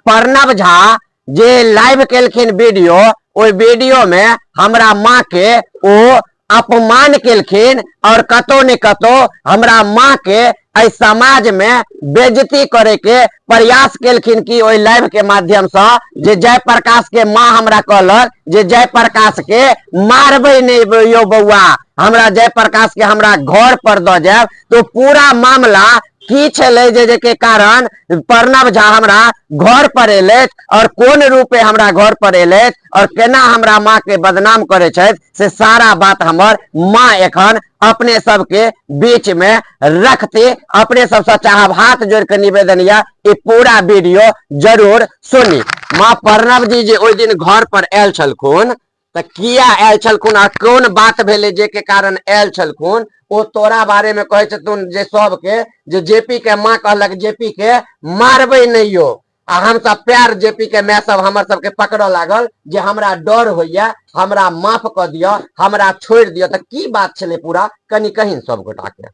प्रणव झा जे लाइव केलखिन वीडियो, ओई वीडियो में हमरा माँ के ओ अपमान केलखिन और कतो ने कतो हमरा माँ के ऐ समाज में बेइज्जती करे के प्रयास केलखिन कि ओई लाइव के माध्यम से जे जयप्रकाश के माँ हमरा कहलक जे जयप्रकाश के मारबे नहीं यो बउआ, हमरा जयप्रकाश के हमरा घर पर द जाए। तो पूरा मामला की छले जे के कारण प्रणव झा हमरा घर पर एले और कोन रूपे हमरा घर पर एले और केना हमरा माँ के बदनाम करे छथि से सारा बात हमर माँ एखन अपने सबके बीच में रखते। अपने सबसे चाहब हाथ जोड़ के निवेदन या ये पूरा वीडियो जरूर सुनी। माँ प्रणव जी जे ओइ दिन घर पर आयल छलखुन त किया आयल छलखुन आ कोन बात भेले जे के कारण आयल छलखुन ओ तोरा बारे में कहे छथुन जे सब के जे जेपी के माँ कहलक जेपी के मारबे नहीं यो आ हम सब प्यार जेपी के मैं सब हमर सब के पकड़ लागल जे हमरा डर होइया, हमरा माफ कर दियो, हमरा छोड़ दियो। त की बात छले पूरा कनी कहीं सब गोटा के।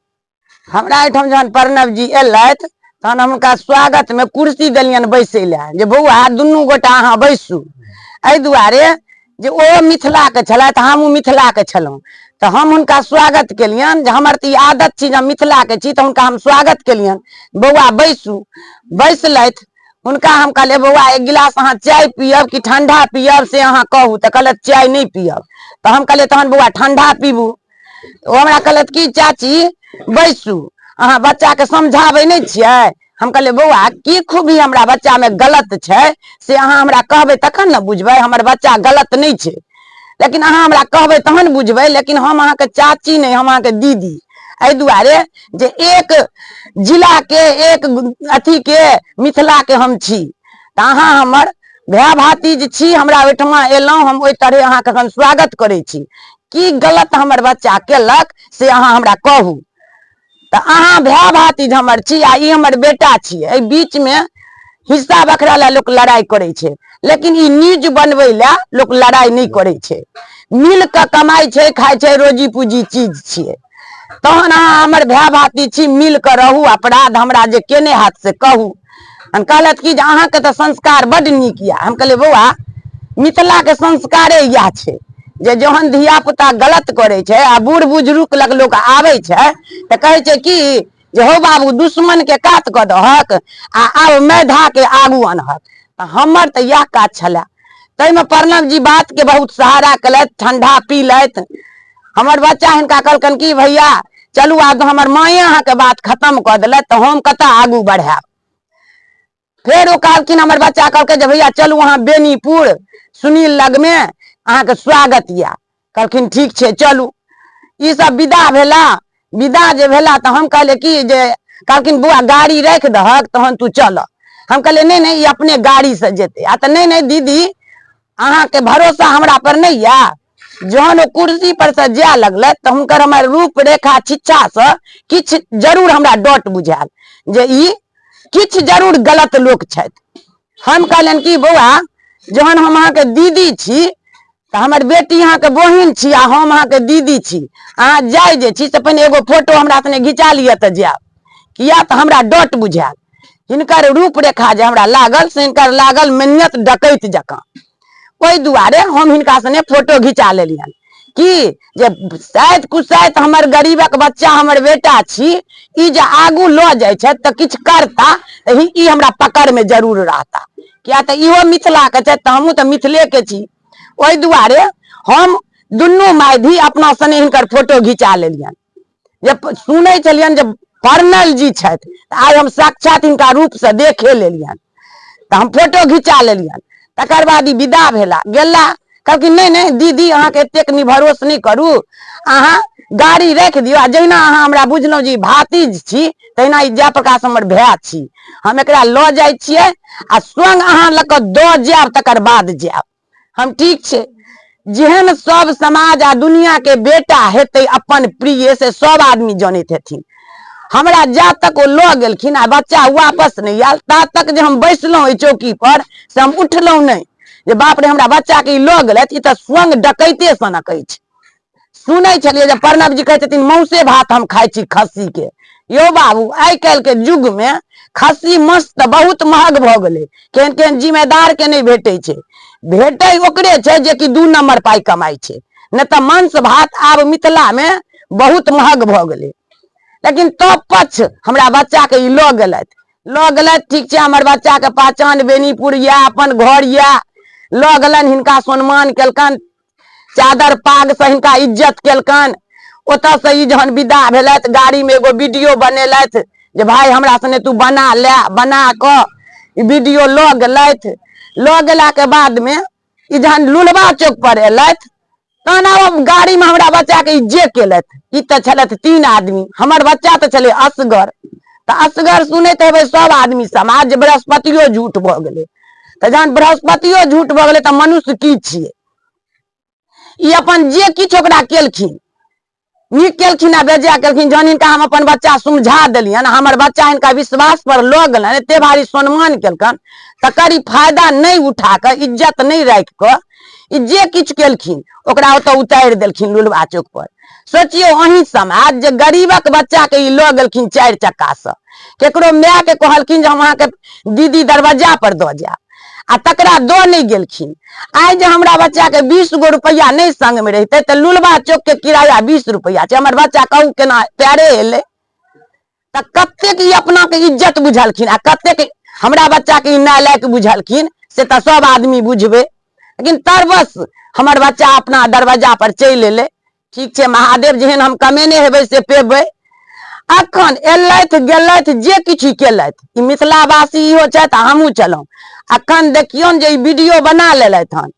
हमरा एठम जहन प्रणव जी एलथि तहन हम हुनका स्वागत में कुर्सी देलियन बैसे ले जे बौआ दुनू गोटा अहाँ बैसू। एहि दुआरे जे ओ मिथिला के छलथि हमहूँ मिथिला के छलहुँ तो हम उनका स्वागत केलियन। हमर तो आदत छी जब मिथिला के छी तो उनका हम स्वागत केलियन, बौआ बैसू। बैसलथि उनका हम कहले बौआ एक गिलास अहाँ चाय पियब कि ठंडा पियब से अहाँ कहू। तो कहलत चाय नहीं पियब। तो हम कहले तहन बौआ ठंडा पीबू। तो हमरा कहलत कि चाची बैसू अहाँ बच्चा के समझाबै नहीं छियै। हम कहले बौआ की खूबी हमरा बच्चा में गलत छै से अहाँ हमरा कहबै तखन न बुझबै। हमर बच्चा गलत नहीं छै लेकिन अहाँ हमरा कहबै तहन बुझबै। लेकिन हम अहाँ के चाची नहीं, हम अहाँ के दीदी। एहि दुआरे जे एक जिला के एक अथी के मिथिला के हम छी त अहाँ हमर भाई भातीज छी। हमरा ओहिठमा एलहुँ हम ओहि तरह अहाँ के स्वागत करै छी। की गलत हमर बच्चा केलक से अहाँ हमरा कहू। तो अहाँ भाई भातीज हमर छी आ ई हमर बेटा छी। एहि बीच में हिस्सा बखरा ला लोग लड़ाई करे छे लेकिन ई न्यूज बनवे ला लोग लड़ाई नहीं करे छे। मिल के कमाई छे खाई छे रोजी पूजी चीज छे। तहन अहाँ हमर भाई भातीज छी मिल के रहू। अपराध हमरा जे केने हाथ से कहू। हम कहलत कि अहाँ के तो संस्कार बड़ नीक या। हम कहले बौआ मिथिला के संस्कारे यह छे जे जहन धिया पुता गलत करे छे आ बूढ़ बुजुर्ग लग लोग आवे छे तो कहे छे कि जे हो बाबू दुश्मन के काट क दहक आ आब मेधा के आगू अनहक। हमर तो यह काज छला। तै में प्रणव जी बात के बहुत सहारा कलत, ठंडा पी लैत। हमर बच्चा हिनका कहलकन कि भैया चलू आब हमर माए अहाँ के बात खत्म कर दिलत तो हम कत आगू बढ़ाब। फिर वो कहलखिन हमर बच्चा कहलकै जे भैया चलू अहाँ बेनीपुर सुनील लग में अहाँ के स्वागत या। कहलखिन ठीक छे चलू। ई सब विदा भेला। विदा जे भेला तो हम कहले कि जे कहलखिन बुआ गाड़ी रख दहक तहन तू चल। हम कहले नहीं नहीं अपने गाड़ी से जेते। आ तो नहीं नहीं दीदी अहाँ के भरोसा हमरा पर नहीं या। जहन वो कुर्सी पर से जाय लगल तो हुनकर हमर रूप रेखा छिच्छा से किछ जरूर हमरा डट बुझायल जे ई किछ जरूर गलत लोग छथि। हम कहलन कि बौआ जहन हम अहाँ के दीदी छी तो हमर बेटी अहाँ के बहिन छी आ हम अहाँ के दीदी छी। अहाँ जाय जे छी से पहिने एगो फोटो हमरा सने घिचा लिया तो जायब। किया तो हमरा डट बुझायल। हिनकर रूप रेखा जे हमरा लागल से हिनकर लागल मेनियत डकैत जकां। ओहि दुआरे हम हिनका सने फोटो घिचा लेलियन कि जे शायद कुशायद हमर गरीबक बच्चा हमर बेटा छी ई जे आगू ल जाय छथि त किछ करता त ई हमरा पकड़ में जरूर रहता। किया त इहो मिथिला के छथि त हमहूँ त मिथिले के छी। ओहि दुआरे हम दुनू मायधी अपना सने हिनकर फोटो घिचा लेलियन। जे सुनै छलियन जे प्रणव जी छथि आइ हम साक्षात हिनका रूप से देखे लेलियन त हम फोटो घिचा लेलियन। तकर बाद ई विदा भेला गेला। कहलखिन नहीं नहीं दीदी अहाँ के एतेक निभरोस नहीं करू अहाँ गाड़ी रख दियो। आ जहिना अहाँ हमरा बुझलहुँ जी भातीज छी तहिना ई जयप्रकाश हमर भाई छी। हम एकरा ल जाय छियै आ स्वयं अहाँ ल क द जायब तकर बाद जायब। हम ठीक छे। जेहन सब समाज आ दुनिया के बेटा हेते अपन प्रिय से सब आदमी जानत हेथिन। हमरा जा तक वो ल गेलखिन आ बच्चा वापस नहीं आयल ता तक जे हम बैसलहुँ ओहि चौकी पर से हम उठलहुँ नहीं जे बाप रे हमरा बच्चा के ल गेलथि। ई त स्वयं डकैते सनक अछि। सुनै छलियै जे प्रणव जी कहै छथिन मौसे भात हम खाइ छी खस्सी के। यो बाबू आइ काल्हि के युग में खस्सी मस्त बहुत महग भ गेलै, केहन केहन जिम्मेदार के नहीं भेटे छै, भेटे ओकरे छै जे कि 2 नंबर पाई कमाई छै, नहीं तो मांस भात आब मिथिला में बहुत महग भ गेलै। लेकिन तब पक्ष हमरा बच्चा के ल गेलथि, ठीक छै, हमर बच्चा के पहचान बेनीपुर या अपन घर या ल गेलन, हिनका सम्मान केलकन, चादर पाग से हिनका इज्जत केलकन। ओत से ई जहन विदा भेलथि, गाड़ी में एगो वीडियो बनेलथि जे भाई हमरा सने तू बना ले, बना क वीडियो ल गेलथि। ल गेला के बाद में ई जहन लुलबा चौक पर एलथि, तहन आब गाड़ी में हमरा बच्चा के जे केलथि, ई त छलथि 3 आदमी, हमर बच्चा त छलै असगर। त असगर सुनैत हेबै सब आदमी समाज जे बृहस्पतियो झूठ भ गेलै। त जहन बृहस्पतियो झूठ भ गेलै त मनुष्य की छियै? ई अपन जे किछु ओकरा केलखिन, नीक केलखिन आ बेजाय केलखिन। जहन हिनका हम अपन बच्चा समझा देलियन, हमर बच्चा हिनका विश्वास पर ल गेलन, एते भारी सम्मान केलकन, तकर ई फायदा नहीं उठा क, इज्जत नहीं राख क, ई जे किछु केलखिन ओकरा ओतऽ उतारि देलखिन लुलबा चौक पर। सोचियो अहीं समाज जे गरीबक बच्चा के ई ल गेलखिन 4 चक्का से, केकरो माय के कहलखिन जे हम अहाँ के दीदी दरवाजा पर द जायब, आ तकरा दो नहीं गेलखिन। आई जे हमरा बच्चा के 20 गो रुपया नहीं संग में रहते तो लुलबा चौक के किराया 20 रुपया छै, हमर बच्चा कहू केना प्यारे एले। त कतेक ई अपना के इज्जत बुझलखिन आ कतेक हमरा बच्चा के नालायक बुझलखिन से त सब आदमी बुझबे। लेकिन तरबस हमर बच्चा अपना दरवाजा पर चल एले, ठीक छै, महादेव जेहन हम कमेने हेबै से पेबै। अखन एलथि गेलथि जे किछु केलथि, ई मिथिलावासी इहो छथि, हमहूँ छलहुँ। अखन देखियौन जे ई वीडियो बना लेलथि हन,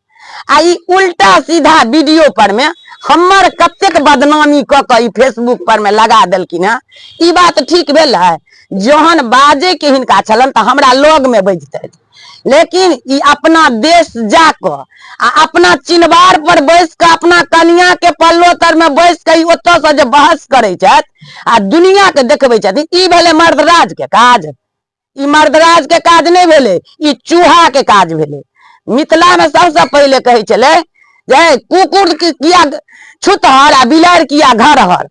आ ई उल्टा सीधा वीडियो पर में हमर कतेक बदनामी क क ई फेसबुक पर में लगा देलखिन है। ई बात ठीक भेल है? जहन बाजे के हिनका छलन त हमरा लग में बजतै, लेकिन ई अपना देश जाक आ अपना चिनबार पर बैस के, अपना कन्या के पल्लो तर में बैस के ओत से जे बहस करे छथि आ दुनिया के देखबे छथिन, ई भेले मर्दराज के काज। ई मर्दराज के काज नहीं भेले, ई चूहा के काज भेले। मिथिला में सबसे पहले कहे चले जे कुकुर किया छुतहर आ बिलाड़ किया घरहर।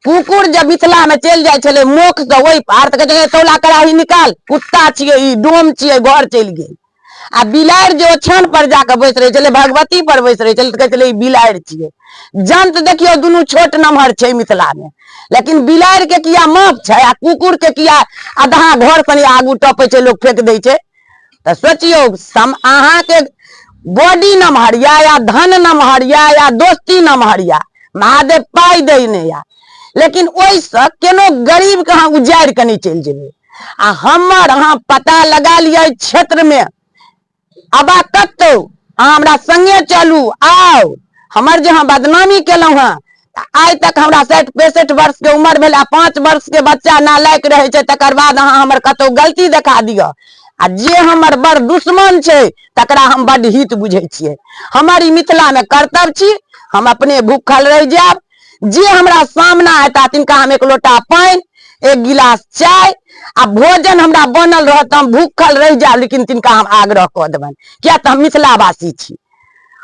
कुकुर जब मिथिला में चल जाए छले मुख से वही पार त कहे तौला कराही निकाल, कुत्ता छिए, ई डोम छिए, घर चल गेल। आ बिलाड़ जो ओछान पर जाकर बैस रहे चले, भगवती पर बैस रहे चले, कहे चले ई बिलाड़ छिए। जंत देखियो दुनू छोट नमहर छै मिथिला में, लेकिन बिलाड़ के किया माप छै आ कुकुर के किया आधा घर सनी आगू टपे छै, लोग फेंक दे छै। त सोचियो अहाँ के बॉडी नमहरिया या धन नमहरिया या दोस्ती नमहरिया, महादेव पाई दे नहीं या, लेकिन ओइसे केनो गरीब के अहाँ उजाड़ के नहीं चल जेबे। आ हमर अहाँ पता लगा लिया क्षेत्र में, अब कतो अहाँ हमरा संगे चलू, आओ हमर जे अहाँ बदनामी केलहुं हैं, आज तक हमरा 60-65 वर्ष के उम्र भेल, 5 वर्ष के बच्चा नालायक रहे छै, तकर बाद अहाँ हमर कतो गलती देखा दिया। आ जे हमर बड़ दुश्मन छै तकरा हम बड़ हित बुझे छियै। हमर ई मिथिला में कर्तव्य छी, हम अपने भूखल रह जाब, जे हमरा सामना हेता तिनका हम 1 लोटा पानी, 1 गिलास चाय आ भोजन हमरा बनल रहत, हम भूखल रह जाब, लेकिन तिनका हम आग्रह क देबन, किया त हम मिथिलावासी छी।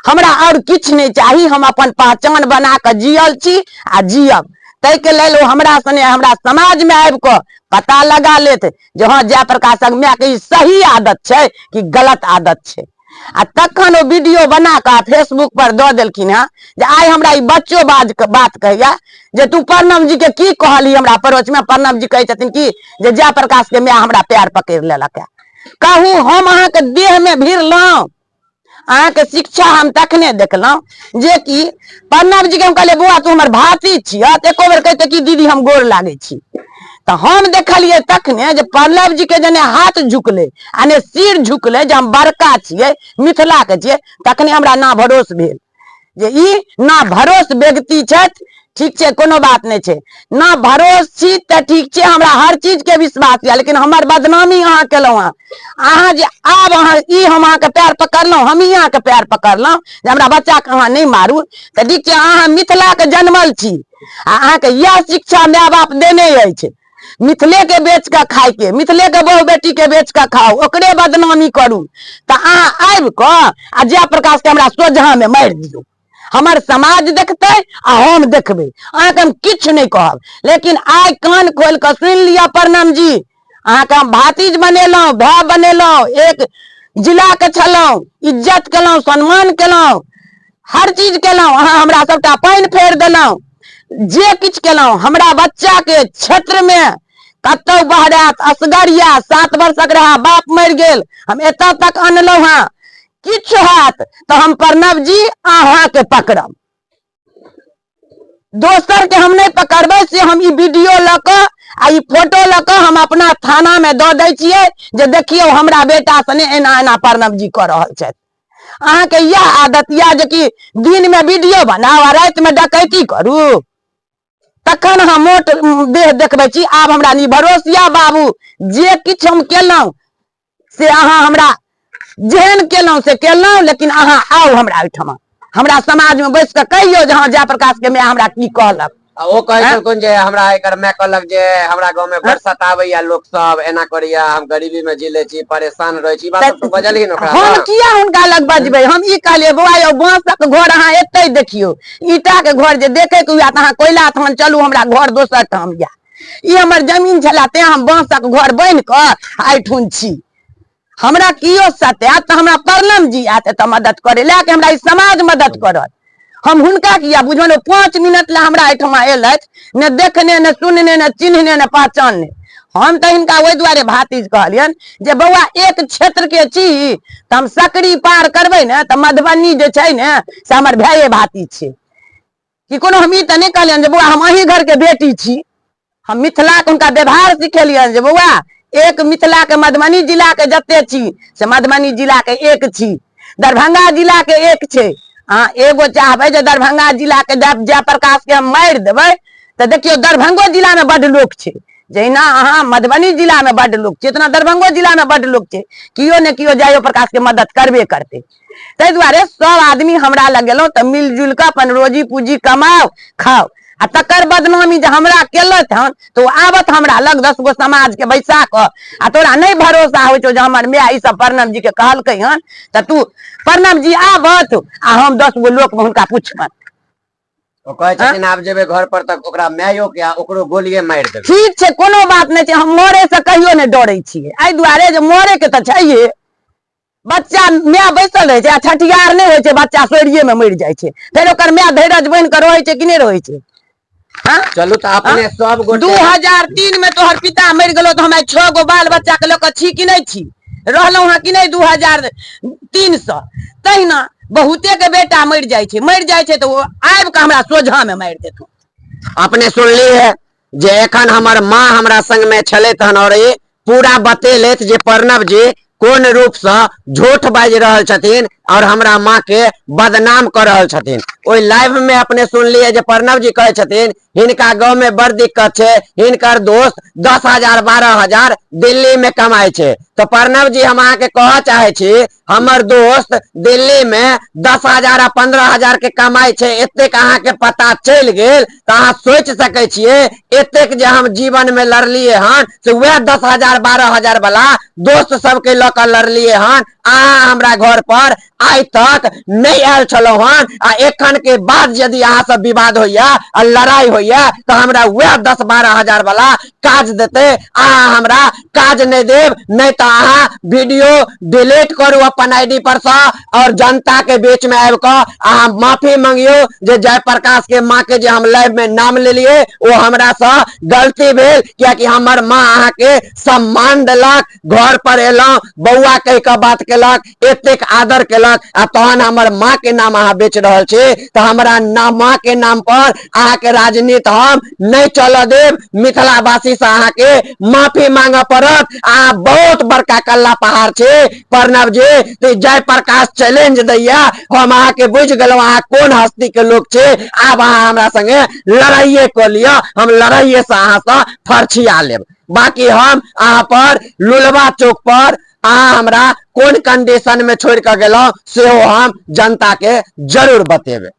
हमरा और किछ नहीं चाही, हम अपन पहचान बना के जियल छी आ जियब। तै के लेल ओ हमरा सने हमरा समाज में आबि क पता लगा लेत जे हाँ जयप्रकाश अगमिया के ई सही आदत छै कि गलत आदत छै। आ तखन ओ वीडियो बना के फेसबुक पर द देलखिन है जे आइ हमरा ई बच्चो बात कहैया जे तू प्रणव जी के की कहली हमरा पड़ोस में। प्रणव जी कहे छथिन कि जे जयप्रकाश के माय हमरा पैर पकड़ लेलक है। कहू हम अहाँ के देह में भिड़लहुं, अहाँ के शिक्षा हम तखने देखलहुं जे कि प्रणव जी के हम कहलिए बौआ तू हमर भाती छियै, एको बेर कहते कि दीदी हम गोर लागे छी। तो हम देखलिए तखने जे प्रणव जी के जने हाथ झुकले आ ने सिर झुकले जे हम बड़का छियै, मिथिला के छियै, तखने हमरा ना भरोस भेल जे ई ना भरोस व्यक्ति छथि। ठीक छै, कोनो बात नहीं छै, ना भरोस छी त ठीक छै, हमरा हर चीज के विश्वास है, लेकिन हमर बदनामी अहाँ केलहुं हैं। अहाँ जे आब अहाँ ई हम अहाँ के पैर पकड़लहुं, हम ही अहाँ के पैर पकड़लहुं जे हमरा बच्चा के अहाँ नहीं मारू, त ठीक छै, अहाँ मिथिला के जन्मल छी आ अहाँ के यह शिक्षा माय बाप देने अछि, मिथिले के बेच के खाय के, मिथिले के बहु बेटी के बेच के खाओ, ओकरे बदनामी करू। त अहाँ आबि क आ जयप्रकाश के हमरा सोझा में मारि दियौ, हमर समाज देखते आ हम देखबे, अहाँ के हम किछु नहीं कहब। लेकिन आइ कान खोल के सुन लिया प्रणव जी, अहाँ के हम भातीज बनेलहुं, भाई बनेलहुं, एक जिला के छलहुं, इज्जत केलहुं, सम्मान केलहुं, हर चीज केलहुं। अहाँ हमरा सबटा पानि फेर देलहुं, जे किछ केलहुं। हमरा बच्चा के क्षेत्र में कतौ बहरात असगरिया 7 वर्षक रहा, बाप मरि गेल, हम एतऽ तक अनलहुं हैं। किछ हैत तो हम प्रणव जी अहाँ के पकड़ब, दोसर के हम नहीं पकड़बै। से हम ई वीडियो ल क आ ई फोटो ल क हम अपना थाना में दऽ दै छियै जे देखियौ हमरा बेटा सने एना एना प्रणव जी कऽ रहल छथि। अहाँ के यह आदत या जे कि दिन में वीडियो बनाओ आ राति में डकैती करू, तखन हम मोट देह देखबै छी। आब हमरा नि भरोसिया बाबू, जे किछ हम केलहुं से अहाँ हमरा जेहन केलहुं से केलहुं, लेकिन अहाँ आउ हमरा ओहिठमा, हमरा समाज में बैस के कहियो जे हाँ जयप्रकाश के माय हमरा की कहलक। ओ कहै छलखिन जे हमरा एकर माय कहलक जे हमरा गांव में बरसात आबैया, लोक सब एना करैया, हम गरीबी में जी ले छी, परेशान रहै छी, बात सब बजलिन ओकरा। हम किया हुनका लग बजबै? हम ई कहलिए बौआ यौ बांसक घर अहाँ एतै देखियो, ईटा के घर जे देखे के हुआ त अहाँ कोयला थान चलू, हमरा घर दोसर ठाम या। ई हमर जमीन छला, ते हम बांसक घर बनि क आइठुन छी। हमरा कियो सत्यात त हमरा प्रणव जी आत त मदद करे ला के, हमरा ई समाज मदद करत। हम हुनका किया बुझो ने 5 मिनट ला हमरा एठमा एलथि, ने देखने ने सुनने ने चिन्हने ने पहचानने। हम त हिनका ओहि दुआरे भातीज कहलियन जे बौआ एक क्षेत्र के छी त हम सकरी पार करबै ने त मधुबनी जे छै ने से हमर भाइये भातीज छै कि कोनो। हम ई त नहीं कहलियन जे बौआ हम अही घर के बेटी छी। हम मिथिला के हुनका व्यवहार सिखेलियन जे बौआ एक मिथिला के मधुबनी जिला के जते छी से मधुबनी जिला के एक छी, दरभंगा जिला के एक छै। अहाँ एगो चाहबै जे दरभंगा जिला के जयप्रकाश के हम मारि देबै त देखियो दरभंगो जिला में बड लोक छै, जहिना अहाँ मधुबनी जिला में बड लोक छै तना दरभंगो जिला में बड लोक छै, कियो ने कियो जयप्रकाश के मदद करबे करते। ताहि दुआरे सब आदमी हमरा लग गेलौं त मिलजुल के अपन रोजी पूंजी कमाओ खाओ, आ तकर बदनामी जे हमरा केलत हन तो आबत हमरा लग 10 गो समाज के बैसा क, आ तोरा नहीं भरोसा होइ छौ जे हमर माय ई सब प्रणव जी के कहलकै हन त तू प्रणव जी आबत आ हम 10 गो लोक में हुनका पूछबन। ओ कहै छथिन आब जेबै घर पर तक ओकरा मायो के ओकरो गोलिये मारि देबै। ठीक छै, कोनो बात नहीं छै, हम मरे से कहियो नहीं डरै छियै, एहि दुआरे जे मरे के त छैहे। बच्चा माय बैसल रहे छै आ छठियार नहीं होइ छै, बच्चा सोरिये में मरि जाइ छै, फिर ओकर माय धैर्य बन के रहै छै कि नहीं रहै छै। चलू त अपने सब गोटे 2003 में तोहर पिता मरि गेलो तो हम 6 गो बाल बच्चा के लोक छी कि नहीं छी, रहलौं हं कि नहीं 2003 से। तहिना बहुते के बेटा मरि जाइ छै तो आबि के हमरा सोझा में मारि देथुन। अपने सुनली है जे एखन हमर माँ हमरा संग में छलैत हन और ई पूरा बतेलैथ जे प्रणव जी कोन रूप से झूठ बाजि रहल छथिन और हमरा माँ के बदनाम कर रहल छथिन। ओई लाइव में अपने सुनलिए जे प्रणव जी कहे छथिन हिनका गांव में बड़ दिक्कत छै, हिनकर दोस्त 10,000 12,000 दिल्ली में कमाए छै। तो प्रणव जी हम अहाँ के कह चाहे छी हमर दोस्त दिल्ली में 10,000 आ 15,000 के कमाई छै, एतेक अहाँ के पता चल गेल त अहाँ सोच सकै छियै एतेक जे हम जीवन में लड़लिए हन से वह 10,000 12,000 वाला दोस्त सबके ल क लड़लिए हन। अहाँ हमरा घर पर आइ तक नहीं आयल छलौ हन आ एखन के बाद यदि अहाँ सब विवाद होइया आ लड़ाई होइया तो हमरा वह 10-12,000 वाला काज देते, अहाँ हमरा काज नहीं देब, नहीं तो अहाँ वीडियो डिलीट करू अपन आईडी पर से और जनता के बीच में आबि क अहाँ माफी मांगियो जे जयप्रकाश के माँ के जे हम लाइव में नाम ले लिए वो हमरा से गलती भेल, कियाकि हमर माँ अहाँ के सम्मान देलक, घर पर एलौं बौआ कह के बात केलक, एतेक आदर केलक आ तहन हमर माँ के नाम अहाँ बेच रहल छी तो हमरा नाम माँ के नाम पर अहाँ के राजनीति हम नहीं चल देब। मिथिला वासी से अहाँ के माफी मांग पड़त, अहाँ बहुत बड़का कल्ला पहाड़ छे प्रणव जी। तो जयप्रकाश चैलेंज दैया, हम अहाँ के बुझ गेलौं अहाँ कोन हस्ती के लोग छे। आब अहाँ हमरा संगे लड़ाइये क लिया, हम लड़ाइये से अहाँ से फरछिया लेब। बाकी हम अहाँ पर लुलवा चौक पर अहाँ हमरा कोन कंडीशन में छोड़ के गेलौं सेहो हम जनता के जरूर बतेबे।